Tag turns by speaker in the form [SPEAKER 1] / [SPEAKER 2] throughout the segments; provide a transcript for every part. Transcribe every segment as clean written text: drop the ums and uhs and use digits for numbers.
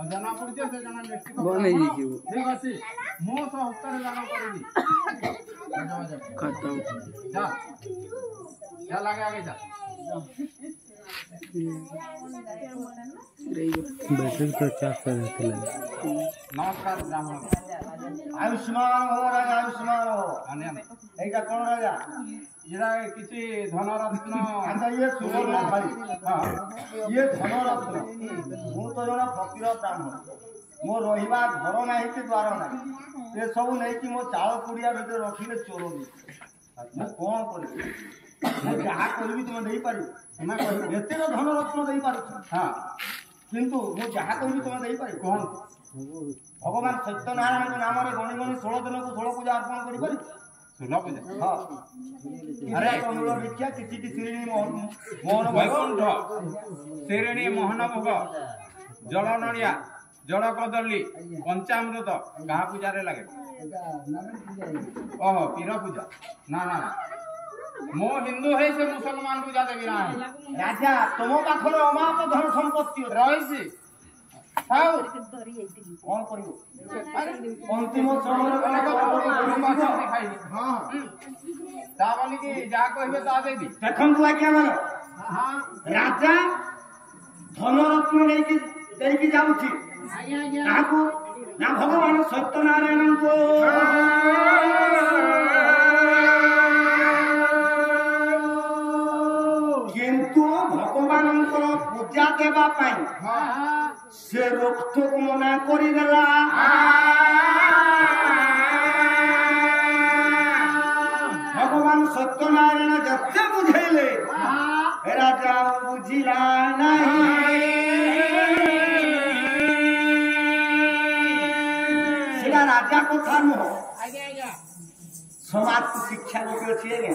[SPEAKER 1] जना पड़े से जना ठीक अच्छे मो हफ्ते जाना करी जा जा लगे आगे जा
[SPEAKER 2] बैठक तो चाप
[SPEAKER 1] नमस्कार ब्राह्मण
[SPEAKER 3] आयुष्मान हो राजा आयुष्मान हो এইটা কোন রাজা
[SPEAKER 1] এরা কিছু ধনরত্ন
[SPEAKER 3] আচ্ছা ইয়ে সুবর্ণ ভাই হ্যাঁ ইয়ে ধনরত্ন ମୁଁ ତ ଜଣେ ଫକୀର ବ୍ରାହ୍ମଣ ମୋ ରହିବା ଘର ନାହିଁ କି ଦ୍ୱାର ନାହିଁ ସେ ସବୁ ନେଇକି ମୋ ଚାଳ କୁଡ଼ିଆ ଭିତରେ ରଖିଲେ ଚୋର ମୁଁ କ'ଣ କରିବି ମୁଁ ଯାହା କରିବି ତୁମେ ଦେଇପାରିବ ନା କହିବ ଏତେକ ଧନରତ୍ନ ଦେଇପାରୁଛ ହଁ କିନ୍ତୁ ମୁଁ ଯାହା କହିବି ତୁମେ ଦେଇପାରିବ କୁହନ୍ତୁ ଭଗବାନ ସତ୍ୟନାରାୟଣଙ୍କ ନାମରେ ଗଣି ଗଣି 16 ଦିନକୁ 16 ପୂଜା ଅର୍ପଣ କରିପାରିବ
[SPEAKER 1] 16 ପୂଜା
[SPEAKER 3] ହଁ ଆରେ କମଳ ଦେଖିଆ କିଛି ଶ୍ରେଣୀ ମୋହନ
[SPEAKER 1] ବୈକୁଣ୍ଠ ଶ୍ରେଣୀ ମୋହନ ଭୋଗ ଜଳ ନଡ଼ିଆ ଜଳ କଦଳୀ ପଞ୍ଚାମୃତ କାହା ପୂଜାରେ ଲାଗେ ଓହୋ ପୀର ପୂଜା ନା ନା ମୁଁ ହିନ୍ଦୁ ହେଇ ସେ ମୁସଲମାନ ପୂଜା ଦେବି ନା
[SPEAKER 3] ରାଜା ତୁମ ପାଖରେ ଅମାପ ଧନ ସମ୍ପତ୍ତି
[SPEAKER 1] ରହିଛି ହଉ
[SPEAKER 3] କଣ କରିବ ଅନ୍ତିମ ସମୟରେ
[SPEAKER 1] ହଁ ତା ବୋଲିକି ଯାହା କହିବେ ତାହା ଦେବି
[SPEAKER 3] ଦେଖନ୍ତୁ ଆଜ୍ଞା ମାନେ ରାଜା ଧନରତ୍ନ ଦେଇକି ଯାଉଛି କାହାକୁ ନା ଭଗବାନ ସତ୍ୟନାରାୟଣଙ୍କୁ କିନ୍ତୁ ଭଗବାନଙ୍କର ପୂଜା ଦେବା ପାଇଁ ସେ ରୋକଠୋକ ମନା କରିଦେଲା ଭଗବାନ ସତ୍ୟନାରାୟଣ ଯେତେ ବୁଝେଇଲେ ରାଜା ବୁଝିଲା ନାହିଁ ସେଟା ରାଜା କଥା ନୁହଁ ସମାଜକୁ ଶିକ୍ଷା ଗୋଟେ ଅଛି ଆଜ୍ଞା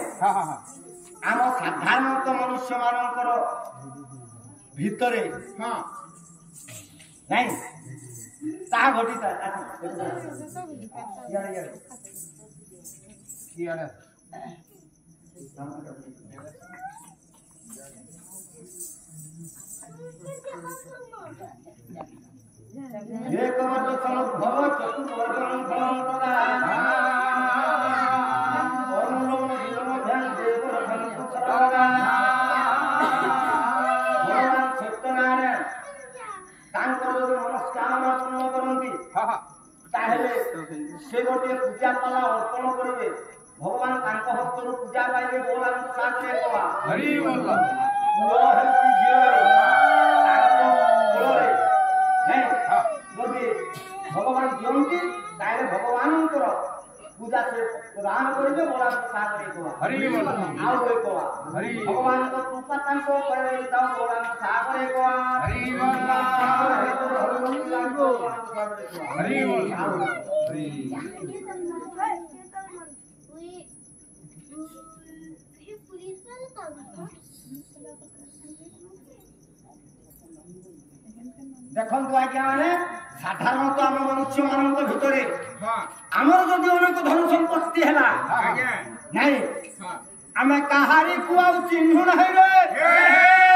[SPEAKER 3] ଆମ ସାଧାରଣତଃ ମନୁଷ୍ୟ ମାନଙ୍କର ଭିତରେ ନାଇଁ ତାହା ଘଟିତା ଏକ ବର୍ଷ ଭବ ସତ୍ୟନାରାୟଣ ତାଙ୍କର ଯଦି ମନସ୍କାମନା ପୂର୍ଣ୍ଣ କରନ୍ତି ତାହେଲେ ସେ ଗୋଟିଏ ପୂଜା ପାଲା ଅର୍ପଣ କରିବେ ଭଗବାନ ତାଙ୍କ ହସ୍ତରୁ ପୂଜା ପାଇବେ ବୋଲାଙ୍କୁ ସାଥରେ କବା
[SPEAKER 1] ହରି ବୋଲ
[SPEAKER 3] ପୁଅ ହେଉଚି ଝିଅ ତାଙ୍କ କୋଳରେ ଯଦି ଭଗବାନ ଦିଅନ୍ତି ତାହେଲେ ଭଗବାନଙ୍କର ପୂଜା ସେ ପ୍ରଦାନ କରିବେ ବୋଲାଙ୍କୁ ସାଥରେ କବା
[SPEAKER 1] ହରି ବୋଲ
[SPEAKER 3] ଆଉ ଗୋଟେ କବା
[SPEAKER 1] ହରି
[SPEAKER 3] ଭଗବାନଙ୍କ କୃପା ତାଙ୍କ ଉପରେ ତାଉ ବୋଲାଙ୍କୁ ସାଥରେ କବା
[SPEAKER 1] ହରି ବୋଲ हरि बोल हरि
[SPEAKER 3] देखନ୍ତୁ ଆଜ୍ଞା ମାନେ ସାଧାରଣତଃ ଆମ ମନୁଷ୍ୟ ମାନଙ୍କ ଭିତରେ ଆମର ଯଦି ଅନେକ ଧନ ସମ୍ପତ୍ତି ହେଲା ନାଇଁ ଆମେ କାହାରିକୁ ଆଉ ଚିହ୍ନୁ ନାହିଁ ରେ